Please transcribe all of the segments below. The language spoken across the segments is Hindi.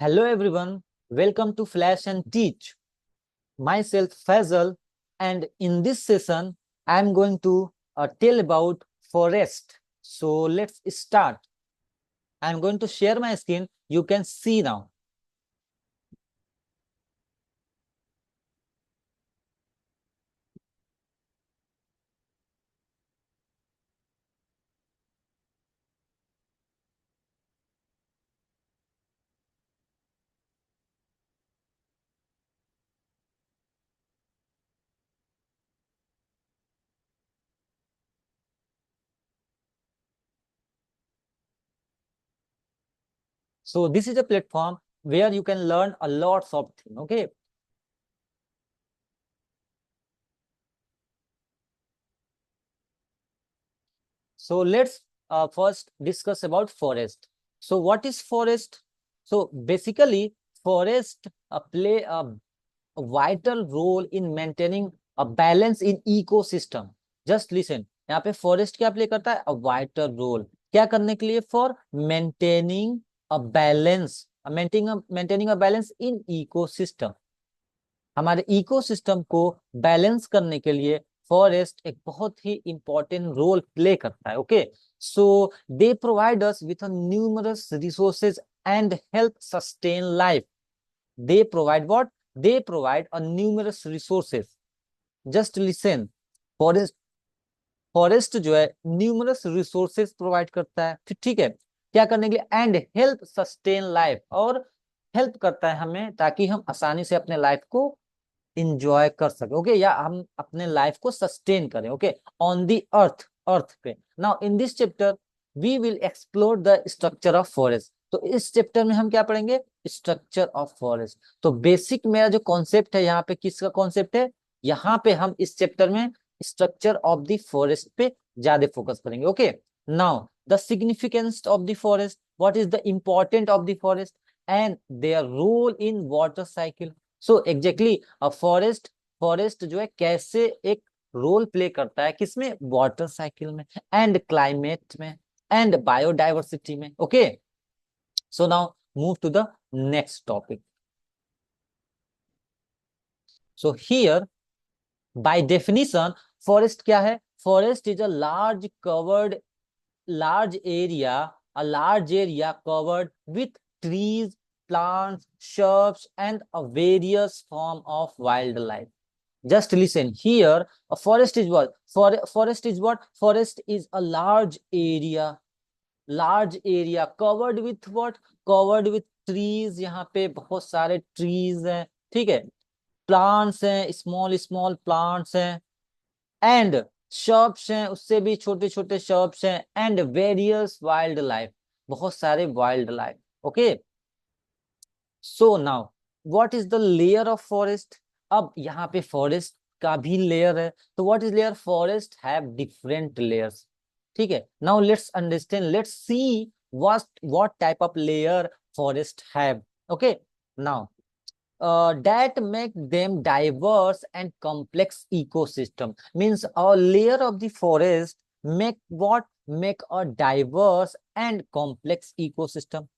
Hello everyone, welcome to Flash and Teach. Myself Faisal, and in this session I am going to tell about forest. So let's start. I am going to share my screen. You can see now. So this is a platform where you can learn a lot of things. Okay. So let's first discuss about forest. So what is forest? So basically, forest play a vital role in maintaining a balance in ecosystem. Just listen, यहाँ पे forest क्या play करता है? A vital role. क्या करने के लिए? For maintaining a balance, maintaining a balance in ecosystem. हमारे इकोसिस्टम को बैलेंस करने के लिए फॉरेस्ट एक बहुत ही इंपॉर्टेंट रोल प्ले करता है. Okay, so they provide us with numerous resources and help sustain life. They provide what? They provide a numerous resources. Just listen, forest forest जो है न्यूमरस रिसोर्सेज प्रोवाइड करता है. ठीक है, क्या करने के लिए? एंड हेल्प सस्टेन लाइफ, और हेल्प करता है हमें ताकि हम आसानी से अपने लाइफ को इंजॉय कर सके. ओके, या हम अपने लाइफ को सस्टेन करें. Okay, on the earth, earth पे. Now in this chapter we will explore the structure of forest. तो इस चैप्टर में हम क्या पढ़ेंगे? Structure of forest. तो बेसिक मेरा जो कॉन्सेप्ट है यहाँ पे, किसका कॉन्सेप्ट है? यहाँ पे हम इस चैप्टर में स्ट्रक्चर ऑफ द फॉरेस्ट पे ज्यादा फोकस करेंगे. Okay, now the significance of the forest, what is the important of the forest and their role in water cycle. So exactly forest, forest जो है कैसे एक रोल प्ले करता है, किसमें? वाटर साइकिल में, एंड क्लाइमेट में, एंड बायोडाइवर्सिटी में. Okay, so now move to the next topic. So here by definition forest क्या है? Forest is a large covered, large area, a large area covered with trees, plants, shrubs, and a various form of wildlife. Just listen here. A forest is what? Forest is what? Forest is a large area covered with what? Covered with trees. यहाँ पे बहुत सारे trees हैं. ठीक है, plants हैं, small small plants हैं, एंड शॉप्स हैं, उससे भी छोटे छोटे शॉप्स हैं, एंड वेरियस वाइल्ड लाइफ, बहुत सारे wild life. Okay, so now what is the layer of forest? अब यहाँ पे फॉरेस्ट का भी लेयर है. तो what is layer? Forest have different layers. ठीक है, now let's understand, let's see what type of layer forest have. Okay, now that make them diverse and complex ecosystem. Means a layer of the forest make what? Make a diverse and complex ecosystem.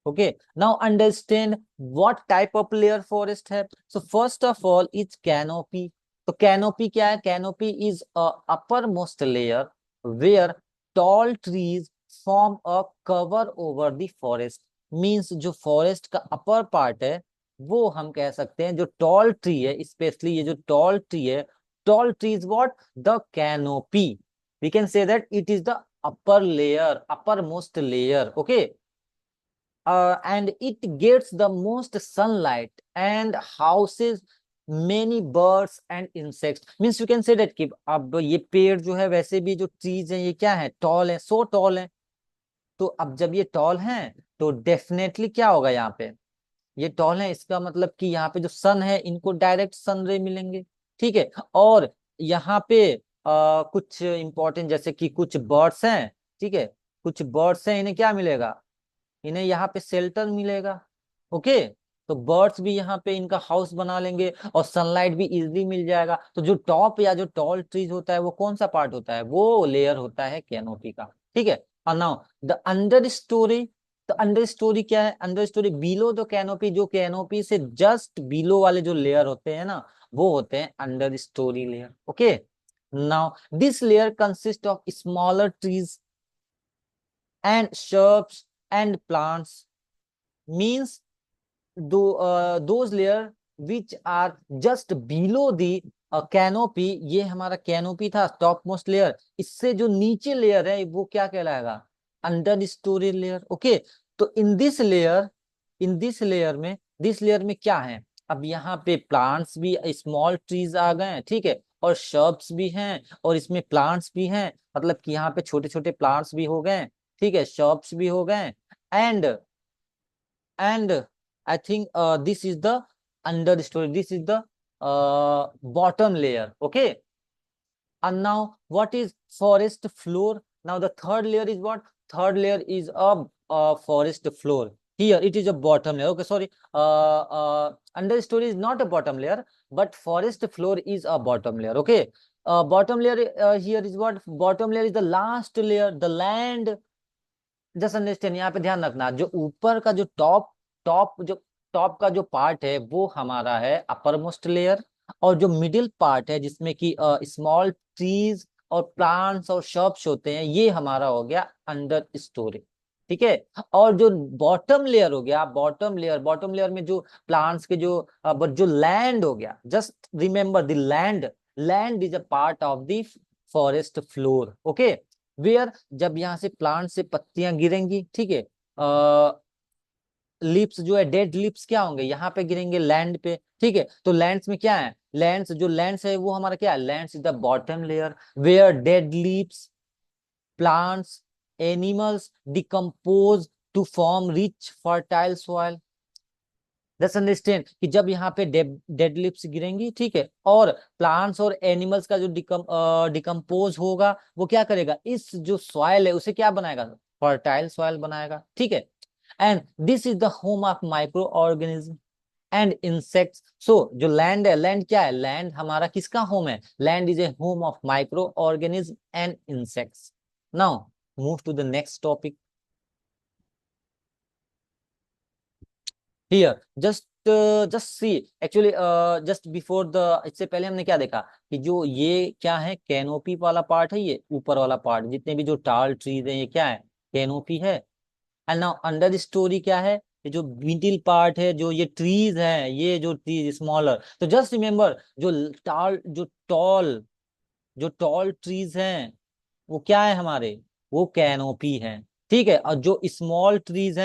Okay, now understand what type of layer forest have. So first of all, it's canopy. So canopy क्या है? Canopy is a uppermost layer where tall trees form a cover over the forest. Means जो forest का upper part है वो हम कह सकते हैं, जो tall tree है, स्पेशली ये जो tall tree है, tall tree is what? The canopy. We can say that it is the upper layer, uppermost layer. Okay, and it gets the most sunlight and houses many birds and insects. Means you can say that कि अब ये पेड़ जो है, वैसे भी जो ट्रीज हैं ये क्या है? टॉल है, सो टॉल है. तो अब जब ये टॉल हैं तो डेफिनेटली क्या होगा? यहाँ पे ये टॉल है, इसका मतलब कि यहाँ पे जो सन है इनको डायरेक्ट सन रे मिलेंगे. ठीक है, और यहाँ पे कुछ इंपॉर्टेंट, जैसे कि कुछ बर्ड्स हैं. ठीक है, कुछ बर्ड्स हैं, इन्हें क्या मिलेगा? इन्हें यहाँ पे शेल्टर मिलेगा. ओके, तो बर्ड्स भी यहाँ पे इनका हाउस बना लेंगे, और सनलाइट भी इजीली मिल जाएगा. तो जो टॉप या जो टॉल ट्रीज होता है वो कौन सा पार्ट होता है? वो लेयर होता है कैनोपी का. ठीक है, और नाउ द अंडर स्टोरी. तो अंडर स्टोरी क्या है? Under story below the canopy, जो कैनोपी से जस्ट बिलो वाले जो लेयर होते हैं ना, वो होते हैं under story layer. Okay, now this layer consist of smaller trees and shrubs and plants, means those layer which are just below the canopy, ये हमारा कैनोपी था टॉप मोस्ट लेयर, इससे जो नीचे लेयर है वो क्या कहलाएगा? Under story layer. ओके, तो दिस लेयर में क्या है? अब यहाँ पे प्लांट्स भी, स्मॉल ट्रीज आ गए हैं, ठीक है, और शर्ब्स भी हैं, और इसमें प्लांट्स भी हैं, मतलब कि यहाँ पे छोटे छोटे प्लांट्स भी हो गए, ठीक है, शर्ब्स भी हो गए, and I think this is the understory. This is the bottom layer. Okay. And now what is forest floor? Now the third layer is what? Third layer is a forest floor. Here it is a bottom layer. Okay, sorry. Understory is not a bottom layer, but forest floor is a bottom layer. Okay. Bottom layer here is what? Bottom layer is the last layer. The land, just understand, यहाँ पे ध्यान रखना, जो ऊपर का जो टॉप का जो पार्ट है वो हमारा है अपर मोस्ट लेयर, और जो मिडिल पार्ट है जिसमें कि स्मॉल ट्रीज और प्लांट्स और शॉप्स होते हैं, ये हमारा हो गया अंडर स्टोरी। ठीक है, और जो बॉटम लेयर हो गया, बॉटम लेयर में जो प्लांट्स के जो लैंड हो गया, just remember the land is a part of the forest floor. Okay, where, जब यहाँ से प्लांट से पत्तियां गिरेंगी, ठीक है, लिप्स जो है, डेड लिप्स क्या होंगे? यहाँ पे गिरेंगे लैंड पे, ठीक है, तो लैंड्स में क्या है? लैंड्स है वो हमारा क्या है? Lands is the bottom layer where dead leaves, plants, animals decompose to form rich fertile soil. Let's understand कि जब यहाँ पे डेड लिप्स गिरेंगी, ठीक है, और प्लांट्स और एनिमल्स का जो डिकम्पोज होगा, वो क्या करेगा? इस जो सॉइल है उसे क्या बनाएगा? फर्टाइल सॉइल बनाएगा। ठीक है, and this is the home of micro organism and insects. So जो लैंड है, लैंड क्या है? लैंड हमारा किसका होम है? Land is a home of micro organism and insects. Now move to the next topic. Here just see, actually just before the, इससे पहले हमने क्या देखा कि जो ये क्या है? कैनोपी वाला पार्ट है, ये ऊपर वाला पार्ट, जितने भी जो टाल ट्रीज है ये क्या है? कैनोपी है। एंड नाउ अंडर स्टोरी क्या है? ये जो मिडिल पार्ट है, जो ये ट्रीज है, ये जो ट्रीज स्मॉलर, तो जस्ट रिमेम्बर जो टॉल ट्रीज हैं वो क्या है हमारे? वो कैनोपी है। ठीक है, और जो स्मॉल ट्रीज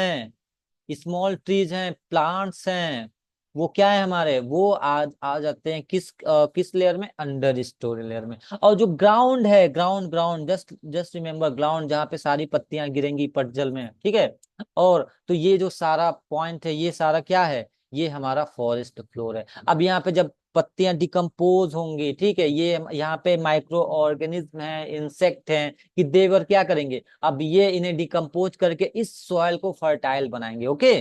हैं, प्लांट्स हैं, वो क्या है हमारे? वो आ जाते हैं किस लेयर में? अंडर स्टोरी लेयर में। और जो ग्राउंड है, ग्राउंड जस्ट रिमेम्बर, ग्राउंड जहाँ पे सारी पत्तियां गिरेंगी पटजल में, ठीक है, और तो ये जो सारा पॉइंट है, ये सारा क्या है? ये हमारा फॉरेस्ट फ्लोर है। अब यहाँ पे जब पत्तियां डिकम्पोज होंगी, ठीक है, ये यहाँ पे माइक्रो ऑर्गेनिज्म है, इंसेक्ट हैं, कि देवर क्या करेंगे? अब ये इन्हें डिकम्पोज करके इस सॉइल को फर्टाइल बनाएंगे। Okay,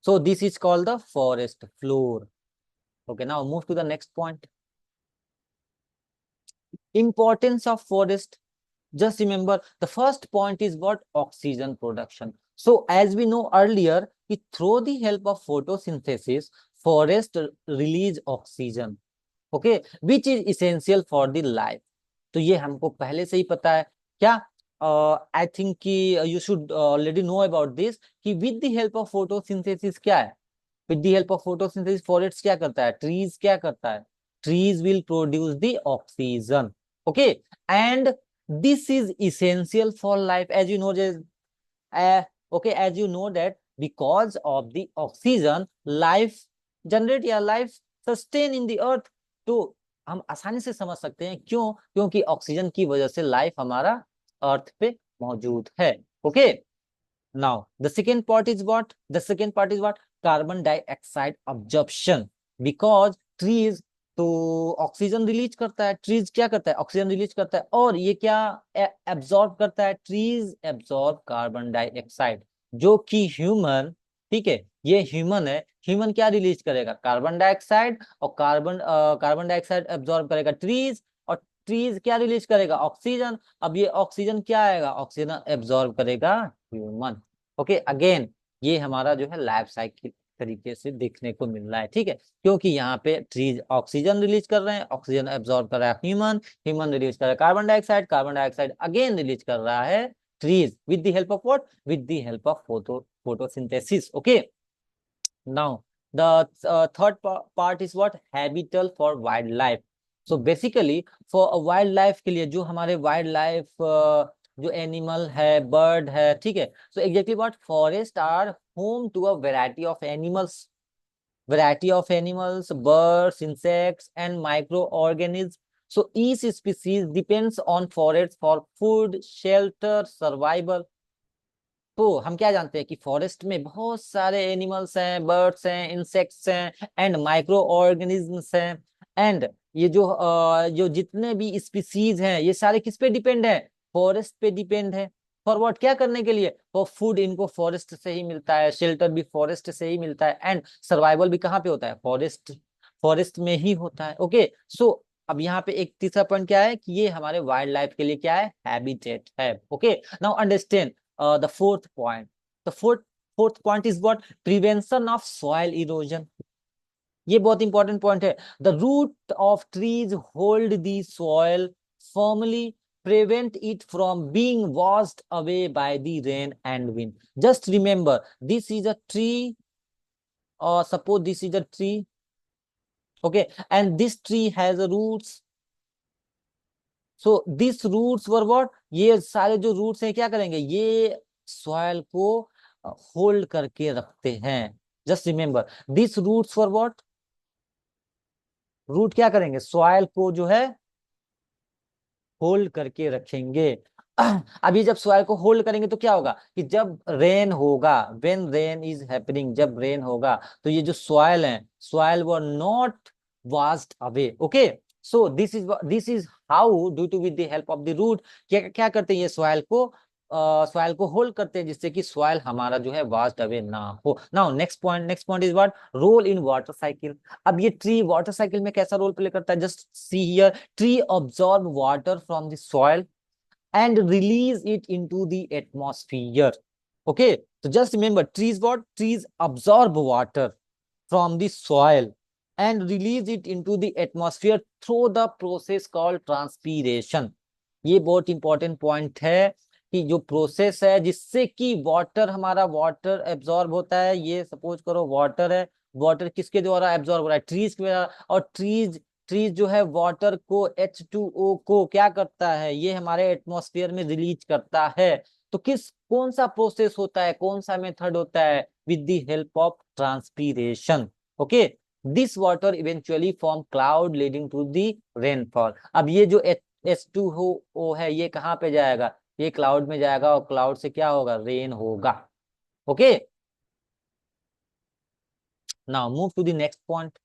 so this is called the forest floor. Okay, now move to the next point. Importance of forest. Just remember, the first point is what? Oxygen production. So as we know earlier, through the help of photosynthesis, forest release oxygen, okay, which is essential for the life. तो ये हमको पहले से ही पता है क्या? आई थिंक कि you should already know about this, कि with the help of photosynthesis क्या है? With the help of photosynthesis forest क्या करता है? ट्रीज क्या करता है? Trees will produce the oxygen. Okay, and this is essential for life, as you know, okay, as you know that because of the oxygen life generate या life sustain in the earth। तो हम आसानी से समझ सकते हैं क्यों, क्योंकि ऑक्सीजन की वजह से लाइफ हमारा अर्थ पे मौजूद है। Okay, now the second part is what? Carbon dioxide absorption, because trees तो ऑक्सीजन रिलीज करता है, ट्रीज क्या करता है? ऑक्सीजन रिलीज करता है, और ये क्या एब्जॉर्ब करता है? ट्रीज एब्जॉर्ब कार्बन डाइऑक्साइड, जो कि ह्यूमन, ठीक है, ये ह्यूमन है, ह्यूमन क्या रिलीज करेगा? कार्बन डाइऑक्साइड, और कार्बन डाइऑक्साइड एब्जॉर्ब करेगा ट्रीज, और ट्रीज क्या रिलीज करेगा? ऑक्सीजन। अब ये ऑक्सीजन क्या आएगा? ऑक्सीजन एब्जॉर्ब करेगा ह्यूमन। ओके अगेन ये हमारा जो है लाइफ साइकिल तरीके से देखने को मिल रहा है, ठीक है, क्योंकि यहाँ पे ट्रीज ऑक्सीजन रिलीज कर रहे हैं, ऑक्सीजन एब्जॉर्ब कर रहा है ह्यूमन, ह्यूमन रिलीज कर रहा है कार्बन डाइऑक्साइड अगेन रिलीज कर रहा है trees with the help of what, with the help of photosynthesis. Okay now the third part is what, habitat for wildlife। so basically for a wildlife के लिए जो हमारे wildlife जो एनिमल है बर्ड है, ठीक है, so exactly what, forest are home to a variety of animals, birds, insects and microorganisms। so each species depends on forest for food, shelter, survival। तो हम क्या जानते हैं कि फॉरेस्ट में बहुत सारे एनिमल्स हैं, बर्ड्स हैं, इंसेक्ट्स हैं एंड माइक्रो ऑर्गेनिजम्स हैं। एंड ये जो जितने भी स्पीसीज हैं ये सारे किस पे डिपेंड है, फॉरेस्ट पे डिपेंड है। फॉर व्हाट, क्या करने के लिए, फॉर फूड इनको फॉरेस्ट से ही मिलता है, शेल्टर भी फॉरेस्ट से ही मिलता है एंड सर्वाइवल भी कहाँ पे होता है, फॉरेस्ट फॉरेस्ट में ही होता है। ओके सो अब यहाँ पे एक तीसरा पॉइंट क्या है कि ये हमारे वाइल्ड लाइफ के लिए क्या है, हैबिटेट है। Okay now understand the fourth point, the fourth point is what, prevention of soil erosion। ये बहुत इंपॉर्टेंट पॉइंट है। the root of trees hold the soil firmly, prevent it from being washed away by the rain and wind। just remember this is a tree, or suppose this is a tree, okay, and this tree has a roots। So this roots were what, ये सारे जो रूट्स हैं क्या करेंगे, ये सॉइल को होल्ड करके रखते हैं। Just remember this roots for what, root क्या करेंगे, सॉइल को जो है होल्ड करके रखेंगे। अभी जब सॉइल को होल्ड करेंगे तो क्या होगा कि जब रेन होगा, व्हेन रेन इज हैपनिंग, जब रेन होगा तो ये जो सॉइल है, soil were not washed away. Okay so this is how due to with the help of the root क्या क्या करते हैं, ये सॉइल को होल्ड करते हैं जिससे कि सॉइल हमारा जो है वाश्ड अवे ना हो। Now next point is what, role in water cycle. अब ये ट्री वाटर साइकिल में कैसा रोल प्ले करता है, just see here, tree absorb water from the soil and release it into the atmosphere। okay so just remember trees what, trees absorb water from the soil and release it into the atmosphere through the process called transpiration। ये बहुत इंपॉर्टेंट पॉइंट है कि जो प्रोसेस है जिससे कि वाटर, हमारा वाटर एब्जॉर्ब होता है, ये सपोज करो वाटर है, वाटर किसके द्वारा एब्जॉर्ब हो रहा है, ट्रीज के द्वारा। और ट्रीज ट्रीज जो है वाटर को H2O को क्या करता है, ये हमारे एटमॉस्फेयर में रिलीज करता है। तो कौन सा प्रोसेस होता है, कौन सा मेथड होता है, with the help of transpiration. Okay this water eventually form cloud leading to the rainfall. अब ये जो H2O है ये कहाँ पे जाएगा, ये क्लाउड में जाएगा और क्लाउड से क्या होगा, रेन होगा। Okay now move to the next point.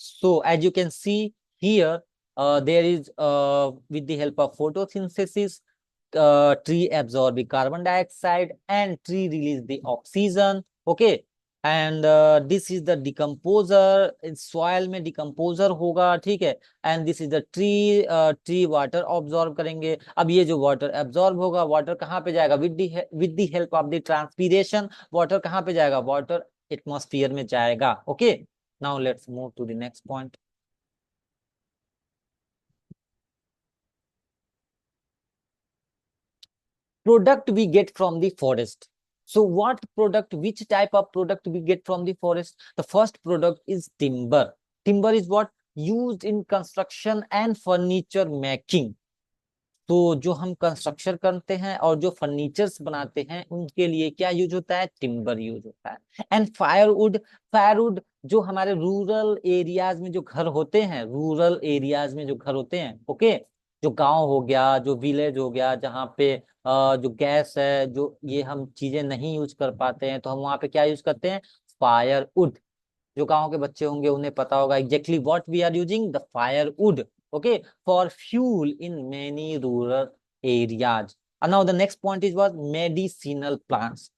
So as you can see here, there is with the help of photosynthesis, tree absorb the carbon dioxide and tree release the oxygen। Okay, and this is the decomposer, soil में decomposer होगा, ठीक है, and this is the tree water absorb करेंगे। अब ये जो water absorb होगा, water कहाँ पे जाएगा, with the help of the transpiration, water कहाँ पे जाएगा, water atmosphere में जाएगा। okay now let's move to the next point। Product we get from the forest। So what product, which type of product we get from the forest? The first product is timber। Timber is what, used in construction and furniture making। तो जो हम कंस्ट्रक्शन करते हैं और जो फर्नीचर्स बनाते हैं उनके लिए क्या यूज होता है, टिम्बर यूज होता है। एंड फायरवुड, फायरवुड जो हमारे रूरल एरियाज में जो घर होते हैं, रूरल एरियाज में जो घर होते हैं, ओके, जो गांव हो गया, जो विलेज हो गया, जहाँ पे जो गैस है, जो ये हम चीजें नहीं यूज कर पाते हैं तो हम वहाँ पे क्या यूज करते हैं, फायरवुड। जो गांव के बच्चे होंगे उन्हें पता होगा exactly what we are using, the firewood. Okay for fuel in many rural areas। And now the next point is what, medicinal plants।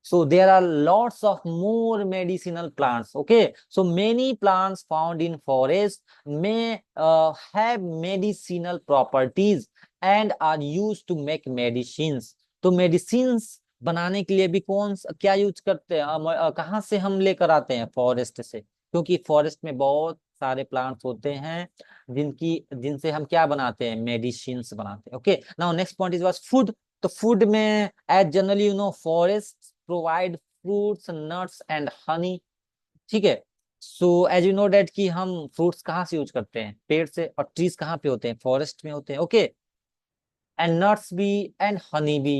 So there are lots of more medicinal plants. Okay, so many plants found in forest may have medicinal properties and are used to make medicines. तो medicines बनाने के लिए भी क्या यूज करते हैं, कहाँ से हम लेकर आते हैं? फॉरेस्ट से, क्योंकि फॉरेस्ट में बहुत सारे प्लांट्स होते हैं जिनसे हम क्या बनाते हैं? मेडिसिन्स बनाते हैं। Okay, now next point is was food. तो फूड में as generally you know forest provide fruits, nuts and honey. ठीक है, so as you know that कि हम फ्रूट्स कहाँ से यूज करते हैं? पेड़ से। और ट्रीज कहाँ पे होते हैं? फॉरेस्ट में होते हैं। ओके, एंड नट्स भी एंड हनी भी,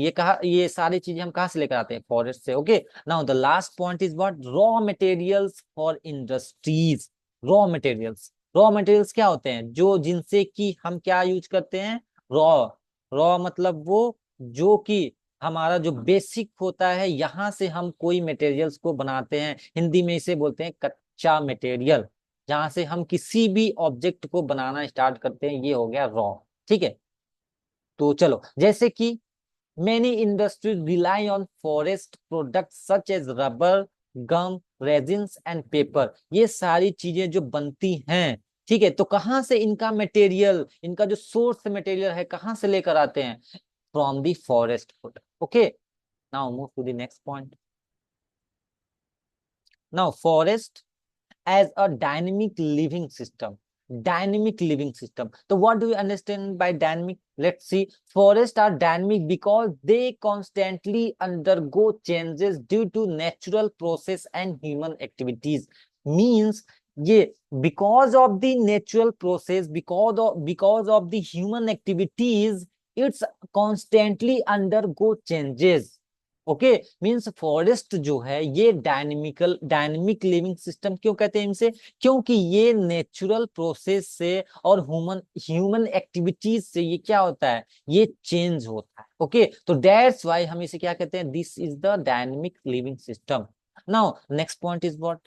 ये सारी चीजें हम कहाँ से लेकर आते हैं? फॉरेस्ट से। Okay, now the last point is what? Raw materials for industries. Raw materials क्या होते हैं? जो जिनसे कि हम क्या यूज करते हैं? रॉ। रॉ मतलब वो जो कि हमारा जो बेसिक होता है, यहाँ से हम कोई मटेरियल्स को बनाते हैं। हिंदी में इसे बोलते हैं कच्चा मटेरियल, जहां से हम किसी भी ऑब्जेक्ट को बनाना स्टार्ट करते हैं, ये हो गया रॉ। ठीक है, तो चलो, जैसे कि many industries rely on forest products such as rubber, gum, resins and paper। ये सारी चीजें जो बनती हैं, ठीक है, तो कहाँ से इनका मटेरियल, इनका जो सोर्स मटेरियल है, कहाँ से लेकर आते हैं? From the forest product. Okay, now move to the next point. Now forest as a dynamic living system. Dynamic living system. So what do you understand by dynamic? Let's see. Forests are dynamic because they constantly undergo changes due to natural process and human activities. Means ये because of the natural process, because of the human activities, it's constantly undergo changes. Okay, means forest जो है ये डायनेमिक लिविंग सिस्टम क्यों कहते हैं इनसे? क्योंकि ये नेचुरल प्रोसेस से और ह्यूमन ह्यूमन एक्टिविटीज से ये क्या होता है? ये चेंज होता है। ओके, तो दैट्स व्हाई हम इसे क्या कहते हैं? This is the dynamic living system. Now next point is what?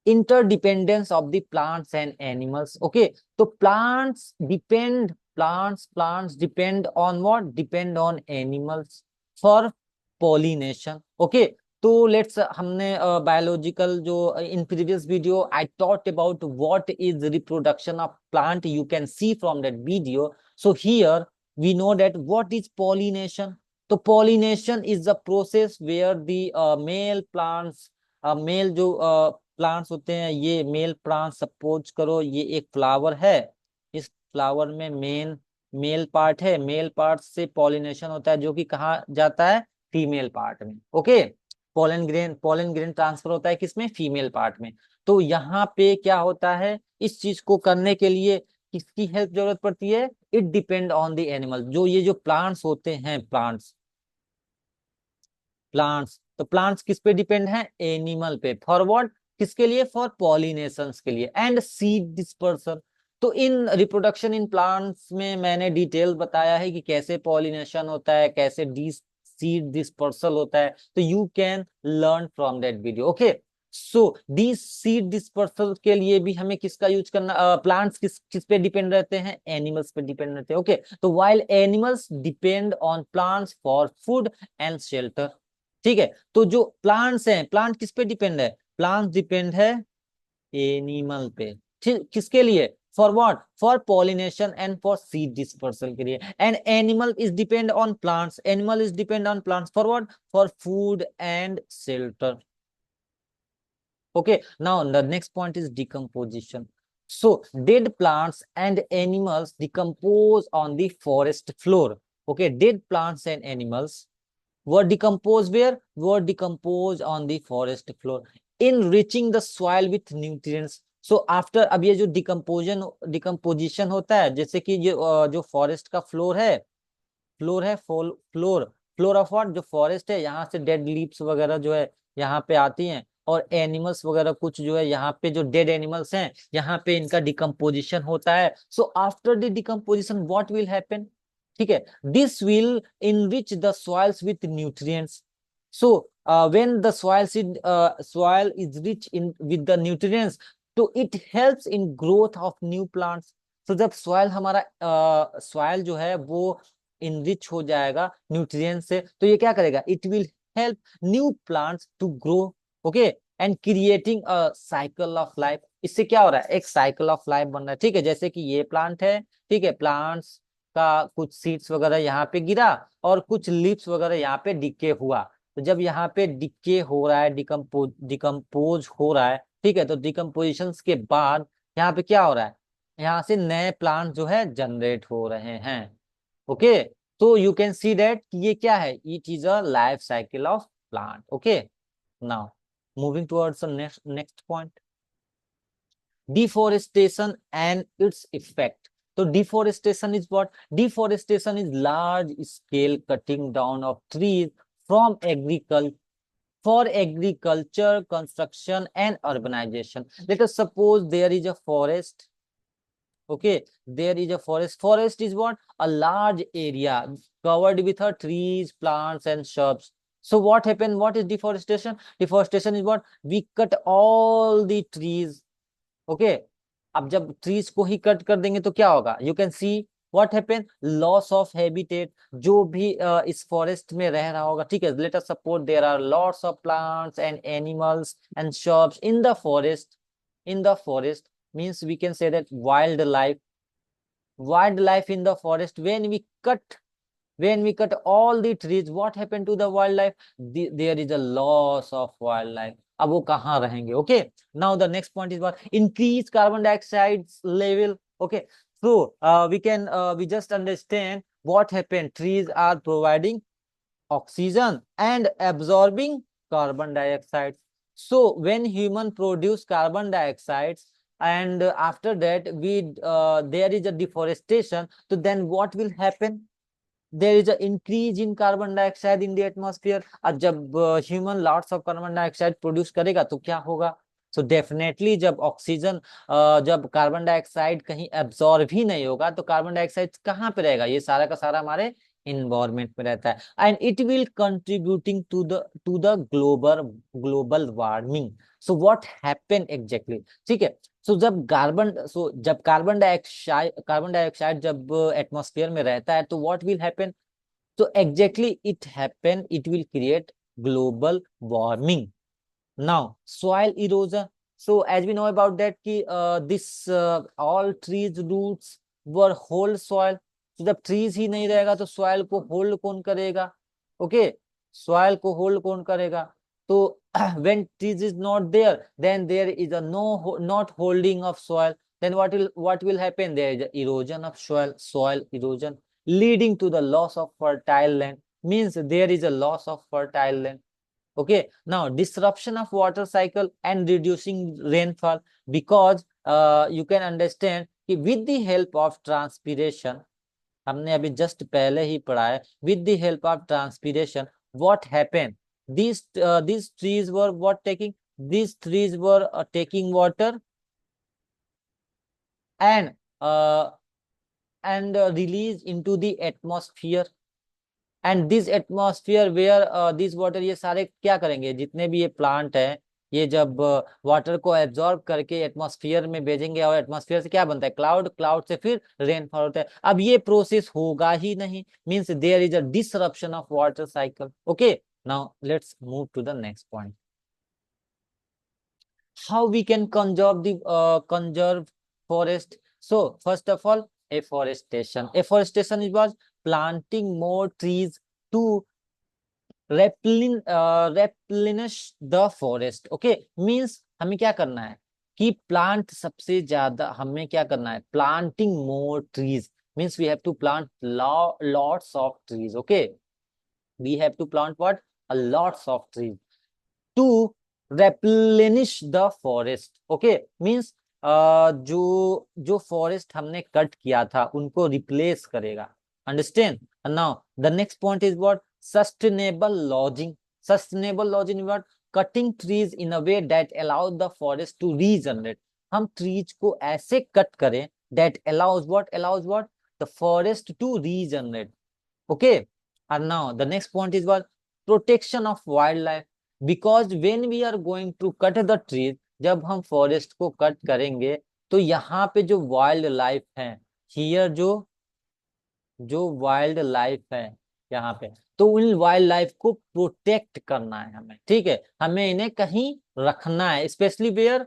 Interdependence of the plants and animals. Okay, तो plants depend on what? Depend on animals for pollination. Okay, तो लेट्स हमने बायोलॉजिकल जो in previous video I taught about what is reproduction of plant, you can see from that video. So here we know that what is pollination. तो pollination is the process where the mail plants, mail जो प्लांट्स होते हैं, ये मेल प्लांट, सपोज करो ये एक फ्लावर है, इस फ्लावर में मेल पार्ट है, मेल पार्ट से पॉलिनेशन होता है जो कि कहाँ जाता है? फीमेल पार्ट में। ओके, पोलन ग्रेन ट्रांसफर होता है किसमें? फीमेल पार्ट में। तो यहाँ पे क्या होता है? इस चीज को करने के लिए किसकी हेल्प जरूरत पड़ती है? It depend on the animal. जो ये जो प्लांट्स होते हैं, प्लांट्स तो प्लांट्स किस पे डिपेंड है? एनिमल पे। For what? किसके लिए? फॉर पॉलिनेशन के लिए एंड सीड डिस्पर्सल। तो इन रिप्रोडक्शन इन प्लांट्स में मैंने डिटेल बताया है कि कैसे पॉलिनेशन होता है, कैसे सीड डिस्पर्सल होता है। तो you can learn from that video. Okay, so this seed dispersal के लिए भी हमें किसका यूज करना? प्लांट्स किस पे डिपेंड रहते हैं? एनिमल्स पे डिपेंड रहते हैं। ओके, तो while animals depend on plants for food and shelter. ठीक है, तो जो प्लांट्स हैं, प्लांट किस पे डिपेंड है? प्लांट्स डिपेंड है एनिमल पे। ठीक, किसके लिए? For what? For pollination and for seed dispersal के लिए। And animal is depend on plants, animal is depend on plants for what? For food and shelter. Okay, now the next point is decomposition. So dead plants and animals decompose on the forest floor. Okay, dead plants and animals were decomposed where? Were decomposed on the forest floor, enriching the soil with nutrients. So after, अब ये जो डिकम्पोजिशन होता है, जैसे कि जो फॉरेस्ट का फ्लोर ऑफ व्हाट? जो फॉरेस्ट है, यहाँ से डेड लीव्स वगैरह जो है यहाँ पे आती हैं, और एनिमल्स वगैरह कुछ जो है यहाँ पे, जो डेड एनिमल्स हैं यहाँ पे इनका डिकम्पोजिशन होता है। So after the decomposition what will happen? ठीक है, this will enrich the soils with nutrients. So when the soil is rich in with the nutrients, तो it helps in growth of new plants. तो जब सॉइल जो है वो इनरिच हो जाएगा न्यूट्रिएंट से, तो ये क्या करेगा? It will help new plants to grow, okay, and creating a cycle of life. इससे क्या हो रहा है, एक साइकिल ऑफ लाइफ बन रहा है, ठीक है। जैसे कि ये प्लांट है, ठीक है, प्लांट्स का कुछ सीड्स वगैरह यहाँ पे गिरा और कुछ लीव्स वगैरह यहाँ पे डिके हुआ। तो जब यहाँ पे डिके हो रहा है, डिकम्पोज हो रहा है, ठीक है, तो डिकम्पोजिशन के बाद यहाँ पे क्या हो रहा है, यहाँ से नए प्लांट जो है जनरेट हो रहे हैं, ओके। तो यू कैन सी दैट ये क्या है, it is a life cycle of plant, okay. Now moving towards the next point, deforestation and its effect. So deforestation is what? Deforestation is large scale cutting down of trees from agriculture, for agriculture, construction and urbanization. Let us suppose there is a forest, okay, there is a forest. Forest is what? A large area covered with trees, plants and shrubs. So what happened? What is deforestation? Deforestation is what? We cut all the trees, okay. अब जब ट्रीज को ही कट कर देंगे तो क्या होगा, you can see what happen, loss of habitat. जो भी इस फॉरेस्ट में रह रहा होगा, ठीक है, let us suppose there are lots of plants and animals and shrubs in the forest, in the forest means we can say that wild life, wild life in the forest. when we cut all the trees, what happened to the wildlife? There is a loss of wildlife. अब वो कहाँ रहेंगे, okay? Now the next point is what? Increase carbon dioxide level, okay? So we just understand what happened. Trees are providing oxygen and absorbing carbon dioxide. So when human produce carbon dioxide and after that there is a deforestation, so then what will happen? There is an increase in carbon dioxide in the atmosphere. और जब human lots of carbon dioxide produce करेगा तो क्या होगा? सो डेफिनेटली जब ऑक्सीजन, जब कार्बन डाइऑक्साइड कहीं एब्जॉर्ब ही नहीं होगा तो कार्बन डाइऑक्साइड कहाँ पे रहेगा? ये सारा का सारा हमारे इन्वायरमेंट में रहता है and it will contributing to the global warming. So what happen exactly, ठीक है। जब कार्बन डाइऑक्साइड जब एटमॉस्फेयर में रहता है तो व्हाट विल हैपन? तो exactly it will create global warming. Now soil erosion, so as we know about that कि this all trees roots were hold soil. तो जब ट्रीज ही नहीं रहेगा तो सॉइल को होल्ड कौन करेगा? ओके, सॉइल को होल्ड कौन करेगा? तो when trees is not there, then there is a not holding of soil, then what will happen? There is a erosion of soil erosion leading to the loss of fertile land, means there is a loss of fertile land, okay. Now disruption of water cycle and reducing rainfall, because you can understand कि with the help of transpiration, हमने अभी जस्ट पहले ही पढ़ा है, with the help of transpiration what happened? These trees were what taking? These trees were taking water and uh, release into the atmosphere, and this atmosphere where this water, ये सारे क्या करेंगे? जितने भी ये प्लांट है, ये जब वाटर को एब्जॉर्ब करके एटमॉस्फेयर में भेजेंगे और एटमॉस्फेयर से क्या बनता है? क्लाउड, क्लाउड से फिर रेनफॉल होता है। अब ये प्रोसेस होगा ही नहीं, means there is a disruption of water cycle, okay. Now let's move to the next point, how we can conserve forest. So first of all, afforestation is what? Planting more trees to replenish the forest, okay, means हमें क्या करना है कि प्लांट सबसे ज्यादा, हमें क्या करना है? Planting more trees, means we have to plant lots of trees, okay, we have to plant what? A lots of trees to replenish the forest, okay, means जो जो फॉरेस्ट हमने कट किया था उनको रिप्लेस करेगा, understand. Now the next point is what? Sustainable logging. Sustainable logging what? Cutting trees in a way that allow the forest to regenerate. हम ट्रीज को ऐसे कट करें that allows what the forest to regenerate, okay. And now the next point is what? Protection of wildlife, because when we are going to cut the trees, जब हम फॉरेस्ट को कट करेंगे तो यहाँ पे जो वाइल्ड लाइफ है, हियर जो जो वाइल्ड लाइफ है, यहाँ पे। तो इन वाइल्ड लाइफ को प्रोटेक्ट करना है हमें, ठीक है, हमें इन्हें कहीं रखना है, specially where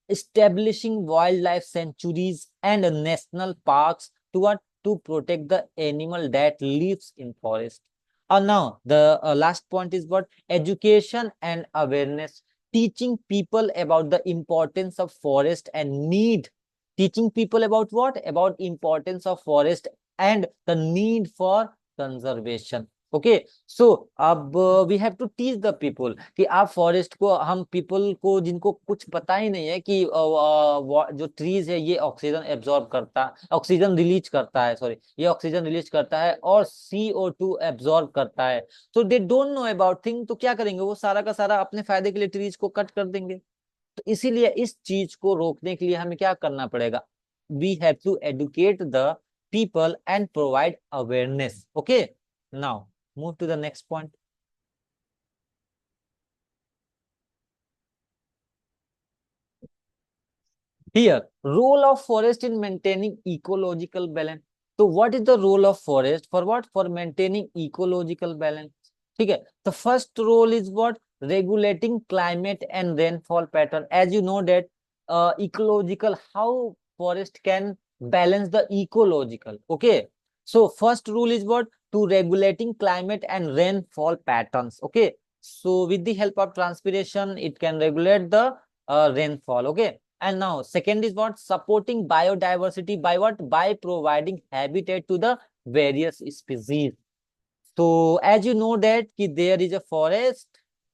establishing wildlife sanctuaries and national parks to what, to protect the animal that lives in forest. Now the last point is what, education and awareness, teaching people about the importance of forest and need, teaching people about what, about importance of forest and the need for conservation. Okay, so अब we have to teach the people कि आप फॉरेस्ट को, हम पीपल को जिनको कुछ पता ही नहीं है कि जो ट्रीज है ये ऑक्सीजन एब्जॉर्ब करता, ऑक्सीजन रिलीज करता है, सॉरी, ये ऑक्सीजन रिलीज करता है और CO2 एब्जॉर्ब करता है। So they don't know about thing, तो क्या करेंगे, वो सारा का सारा अपने फायदे के लिए ट्रीज को कट कर देंगे। तो इसीलिए इस चीज को रोकने के लिए हमें क्या करना पड़ेगा, we have to educate the people and provide awareness. Okay, now move to the next point. Here, role of forest in maintaining ecological balance. So what is the role of forest for what, for maintaining ecological balance? ठीक है, the first role is what, regulating climate and rainfall pattern. As you know that ecological, how forest can balance the ecological. Okay, so first rule is what, to regulating climate and rainfall patterns. Okay, so with the help of transpiration it can regulate the rainfall. Okay, and now second is what, supporting biodiversity by what, by providing habitat to the various species. So as you know that ki there is a forest,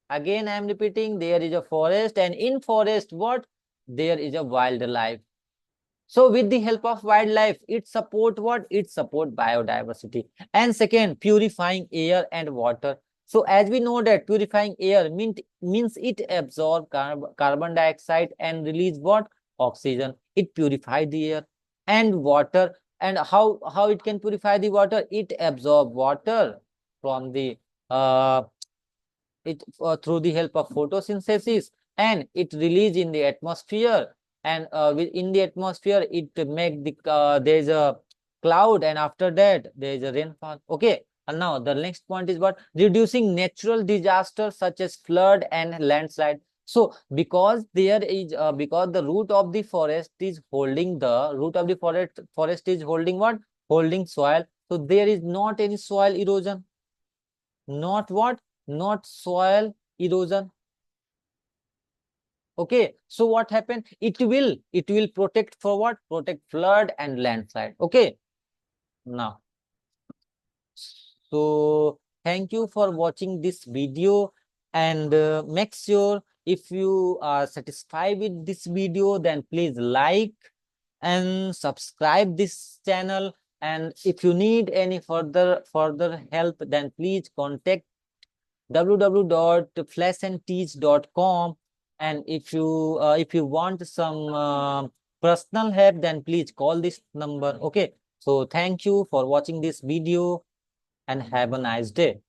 again I am repeating, there is a forest, and in forest what, there is a wildlife. So with the help of wildlife, it support what, it support biodiversity. And second, purifying air and water. So as we know that purifying air means it absorb carbon dioxide and release what, oxygen. It purify the air. And water, and how it can purify the water, it absorb water from the it through the help of photosynthesis, and it release in the atmosphere, and in the atmosphere it make the there is a cloud, and after that there is a rainfall. Okay, and now the next point is what, reducing natural disasters such as flood and landslide. So because there is because the root of the forest is holding, the root of the forest is holding what, holding soil, so there is not any soil erosion, not what, not soil erosion. Okay, so what happened, it will protect for what, protect flood and landslide. Okay, now, so thank you for watching this video, and make sure if you are satisfied with this video, then please like and subscribe this channel, and if you need any further help, then please contact www.flashandteach.com, and if you want some personal help, then please call this number. Okay, so thank you for watching this video and have a nice day.